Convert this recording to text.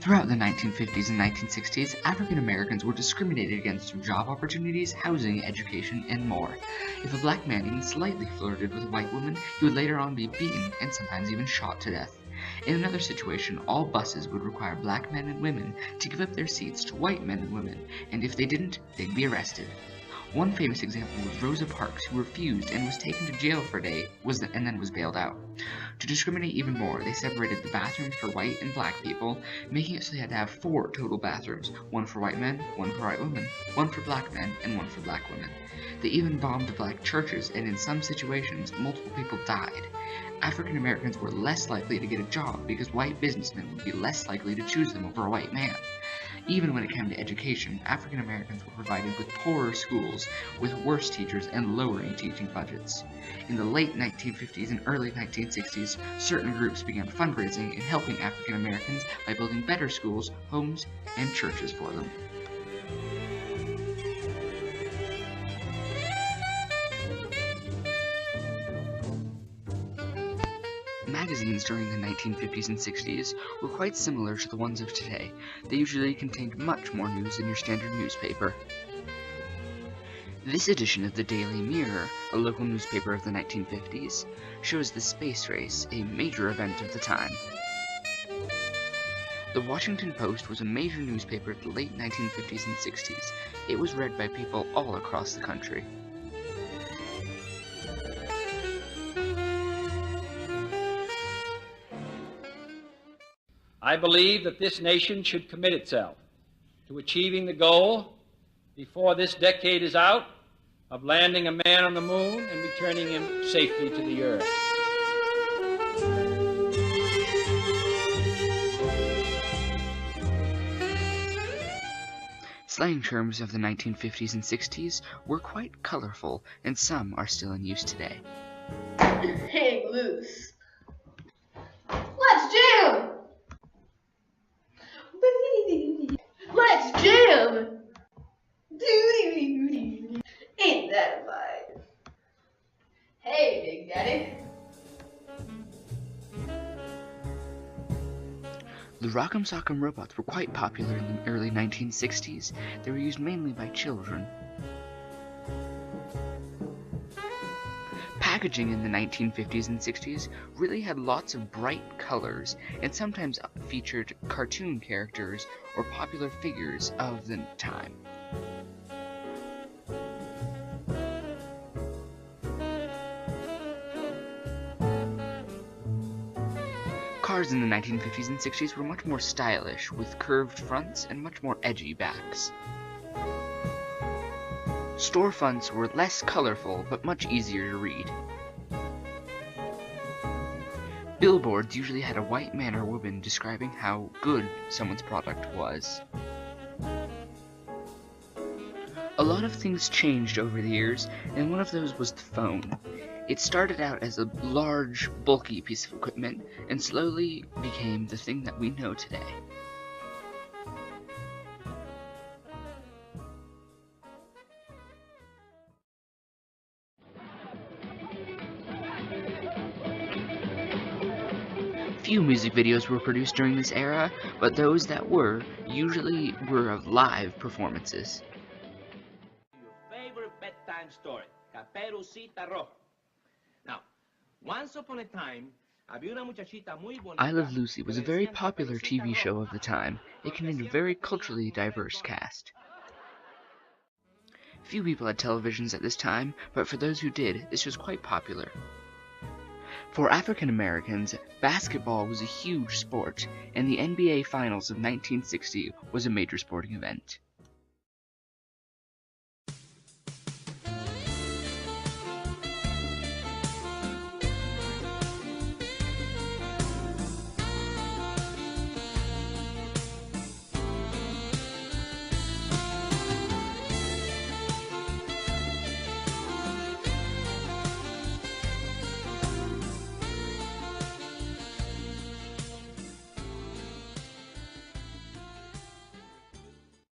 Throughout the 1950s and 1960s, African Americans were discriminated against through job opportunities, housing, education, and more. If a black man even slightly flirted with a white woman, he would later on be beaten and sometimes even shot to death. In another situation, all buses would require black men and women to give up their seats to white men and women, and if they didn't, they'd be arrested. One famous example was Rosa Parks, who refused and was taken to jail for a day and then was bailed out. To discriminate even more, they separated the bathrooms for white and black people, making it so they had to have 4 total bathrooms, one for white men, one for white women, one for black men, and one for black women. They even bombed black churches, and in some situations, multiple people died. African Americans were less likely to get a job because white businessmen would be less likely to choose them over a white man. Even when it came to education, African Americans were provided with poorer schools, with worse teachers and lowering teaching budgets. In the late 1950s and early 1960s, certain groups began fundraising and helping African Americans by building better schools, homes, and churches for them. Magazines during the 1950s and 60s were quite similar to the ones of today. They usually contained much more news than your standard newspaper. This edition of the Daily Mirror, a local newspaper of the 1950s, shows the space race, a major event of the time. The Washington Post was a major newspaper of the late 1950s and 60s. It was read by people all across the country. I believe that this nation should commit itself to achieving the goal, before this decade is out, of landing a man on the moon and returning him safely to the earth. Slang terms of the 1950s and 60s were quite colorful, and some are still in use today. Hang loose. Let's jam! Let's jam! Ain't that a vibe? Hey, Big Daddy. The Rock'em Sock'em robots were quite popular in the early 1960s. They were used mainly by children. Packaging in the 1950s and 60s really had lots of bright colors and sometimes featured cartoon characters or popular figures of the time. Cars in the 1950s and 60s were much more stylish, with curved fronts and much more edgy backs. Storefronts were less colorful, but much easier to read. Billboards usually had a white man or woman describing how good someone's product was. A lot of things changed over the years, and one of those was the phone. It started out as a large, bulky piece of equipment, and slowly became the thing that we know today. Few music videos were produced during this era, but those that were usually were of live performances. Your favorite bedtime story, Caperucita Roja. Now, once upon a time, había una muchachita muy bonita. I Love Lucy was a very popular TV show of the time. It contained a very culturally diverse cast. Few people had televisions at this time, but for those who did, this was quite popular. For African Americans, basketball was a huge sport, and the NBA Finals of 1960 was a major sporting event.